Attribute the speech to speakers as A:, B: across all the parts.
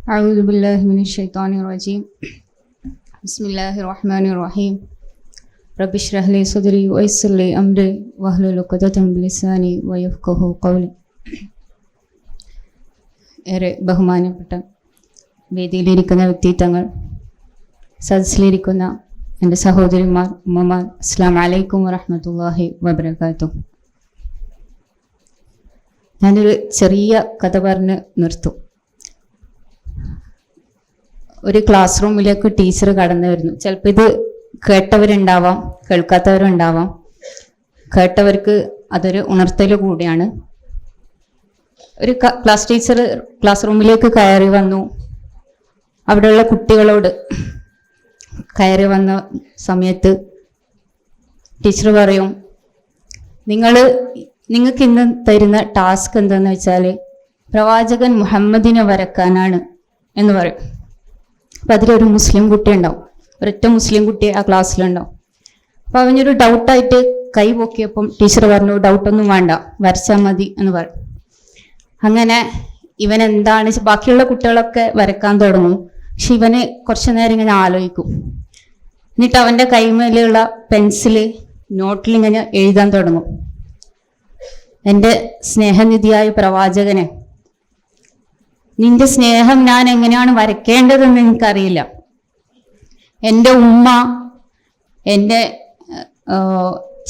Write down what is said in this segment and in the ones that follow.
A: أعوذ بالله من الشيطان الرجيم. بسم الله الرحمن الرحيم. رب اشرح لي صدري ويسر لي أمري واحلل عقدة من لساني ويفقهوا قولي. ഏറെ ബഹുമാനപ്പെട്ട വേദിയിലിരിക്കുന്ന വ്യക്തിത്വങ്ങൾ, സദസ്സിലിരിക്കുന്ന എൻ്റെ സഹോദരിമാർ, ഉമ്മമാർ, അസ്സലാമു അലൈക്കും വറഹ്മത്തുള്ളാഹി വബറകാതുഹു. ഞാനൊരു ചെറിയ കഥ പറഞ്ഞ് നിർത്തും. ഒരു ക്ലാസ് റൂമിലേക്ക് ടീച്ചർ കടന്നു വരുന്നു. ചിലപ്പോൾ ഇത് കേട്ടവരുണ്ടാവാം, കേൾക്കാത്തവരുണ്ടാവാം. കേട്ടവർക്ക് അതൊരു ഉണർത്തൽ കൂടിയാണ്. ഒരു ക്ലാസ് ടീച്ചർ ക്ലാസ് റൂമിലേക്ക് കയറി വന്നു. അവിടെയുള്ള കുട്ടികളോട് കയറി വന്ന സമയത്ത് ടീച്ചർ പറയും, നിങ്ങൾക്ക് ഇന്ന് തരുന്ന ടാസ്ക് എന്താന്ന് വെച്ചാൽ പ്രവാചകൻ മുഹമ്മദിനെ വരക്കാനാണ് എന്ന് പറയും. അപ്പം അതിലൊരു മുസ്ലിം കുട്ടി ഉണ്ടാവും, ഒരൊറ്റ മുസ്ലിം കുട്ടി ആ ക്ലാസ്സിലുണ്ടാവും. അപ്പം അവനൊരു ഡൗട്ടായിട്ട് കൈ പൊക്കിയപ്പം ടീച്ചർ പറഞ്ഞു, ഡൗട്ടൊന്നും വേണ്ട, വരച്ചാൽ മതി എന്ന് പറയും. അങ്ങനെ ഇവൻ എന്താണ്, ബാക്കിയുള്ള കുട്ടികളൊക്കെ വരക്കാൻ തുടങ്ങും. പക്ഷെ ഇവന് കുറച്ചു നേരം ഇങ്ങനെ ആലോചിക്കും. എന്നിട്ട് അവൻ്റെ കൈമേലുള്ള പെൻസില് നോട്ടിലിങ്ങനെ എഴുതാൻ തുടങ്ങും. എൻ്റെ സ്നേഹനിധിയായ പ്രവാചകനെ, നിന്റെ സ്നേഹം ഞാൻ എങ്ങനെയാണ് വരയ്ക്കേണ്ടതെന്ന് എനിക്കറിയില്ല. എൻ്റെ ഉമ്മ എൻ്റെ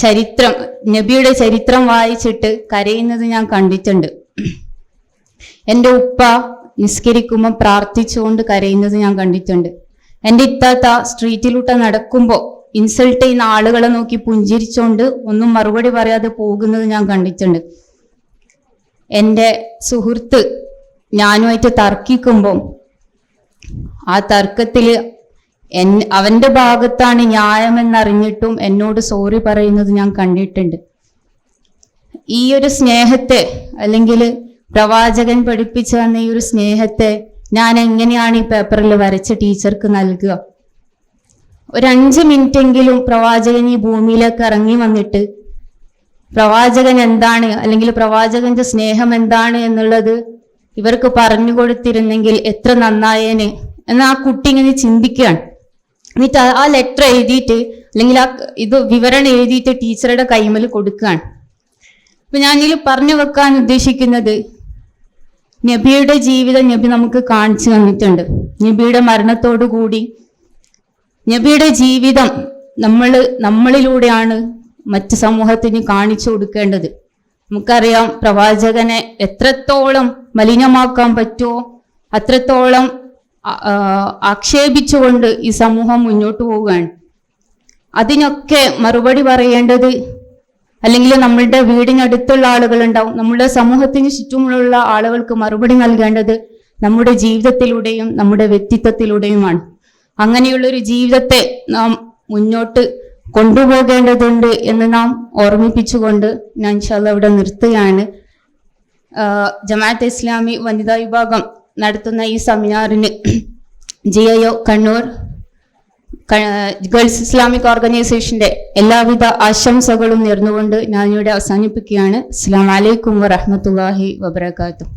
A: ചരിത്രം, നബിയുടെ ചരിത്രം വായിച്ചിട്ട് കരയുന്നത് ഞാൻ കണ്ടിട്ടുണ്ട്. എൻ്റെ ഉപ്പ നിസ്കരിക്കുമ്പോൾ പ്രാർത്ഥിച്ചുകൊണ്ട് കരയുന്നത് ഞാൻ കണ്ടിട്ടുണ്ട്. എൻ്റെ ഇത്താത്ത സ്ട്രീറ്റിലൂടെ നടക്കുമ്പോൾ ഇൻസൾട്ട് ചെയ്യുന്ന ആളുകളെ നോക്കി പുഞ്ചിരിച്ചുകൊണ്ട് ഒന്നും മറുപടി പറയാതെ പോകുന്നത് ഞാൻ കണ്ടിട്ടുണ്ട്. എൻ്റെ സുഹൃത്ത് ഞാനുമായിട്ട് തർക്കിക്കുമ്പോൾ ആ തർക്കത്തിൽ അവൻ്റെ ഭാഗത്താണ് ന്യായമെന്നറിഞ്ഞിട്ടും എന്നോട് സോറി പറയുന്നത് ഞാൻ കണ്ടിട്ടുണ്ട്. ഈ ഒരു സ്നേഹത്തെ, അല്ലെങ്കിൽ പ്രവാചകൻ പഠിപ്പിച്ചു തന്ന ഈ ഒരു സ്നേഹത്തെ ഞാൻ എങ്ങനെയാണ് ഈ പേപ്പറിൽ വരച്ച് ടീച്ചർക്ക് നൽകുക? ഒരു 5 മിനിറ്റെങ്കിലും പ്രവാചകൻ ഈ ഭൂമിയിലേക്ക് ഇറങ്ങി വന്നിട്ട് പ്രവാചകൻ എന്താണ്, അല്ലെങ്കിൽ പ്രവാചകന്റെ സ്നേഹം എന്താണ് എന്നുള്ളത് ഇവർക്ക് പറഞ്ഞു കൊടുത്തിരുന്നെങ്കിൽ എത്ര നന്നായേനെ എന്ന് ആ കുട്ടി ഇങ്ങനെ ചിന്തിക്കുകയാണ്. എന്നിട്ട് ആ ലെറ്റർ എഴുതിയിട്ട്, അല്ലെങ്കിൽ ആ വിവരണം എഴുതിയിട്ട് ടീച്ചറുടെ കൈമേൽ കൊടുക്കുകയാണ്. അപ്പൊ ഞാനിതിൽ പറഞ്ഞു വെക്കാൻ ഉദ്ദേശിക്കുന്നത്, നബിയുടെ ജീവിതം നബി നമുക്ക് കാണിച്ചു തന്നിട്ടുണ്ട്. നബിയുടെ മരണത്തോടു കൂടി നബിയുടെ ജീവിതം നമ്മളിലൂടെയാണ് മറ്റ് സമൂഹത്തിന് കാണിച്ചു കൊടുക്കേണ്ടത്. നമുക്കറിയാം, പ്രവാചകനെ എത്രത്തോളം മലിനമാക്കാൻ പറ്റുമോ അത്രത്തോളം ആക്ഷേപിച്ചുകൊണ്ട് ഈ സമൂഹം മുന്നോട്ട് പോവുകയാണ്. അതിനൊക്കെ മറുപടി പറയേണ്ടത്, അല്ലെങ്കിൽ നമ്മളുടെ വീടിനടുത്തുള്ള ആളുകളുണ്ടാവും, നമ്മുടെ സമൂഹത്തിന് ചുറ്റുമുള്ള ആളുകൾക്ക് മറുപടി നൽകേണ്ടത് നമ്മുടെ ജീവിതത്തിലൂടെയും നമ്മുടെ വ്യക്തിത്വത്തിലൂടെയുമാണ്. അങ്ങനെയുള്ളൊരു ജീവിതത്തെ നാം മുന്നോട്ട് കൊണ്ടുപോകേണ്ടതുണ്ട് എന്ന് നാം ഓർമ്മിപ്പിച്ചുകൊണ്ട് ഞാൻ ഇൻഷാ അല്ലാഹ് ഇവിടെ നിർത്തുകയാണ്. ജമാഅത്തെ ഇസ്ലാമി വനിതാ വിഭാഗം നടത്തുന്ന ഈ സെമിനാറിന് GIO കണ്ണൂർ ഗേൾസ് ഇസ്ലാമിക് ഓർഗനൈസേഷന്റെ എല്ലാവിധ ആശംസകളും നേർന്നുകൊണ്ട് ഞാനിവിടെ അവസാനിപ്പിക്കുകയാണ്. അസ്സലാമു അലൈക്കും വറഹ്മത്തുള്ളാഹി വബറകാതുഹു.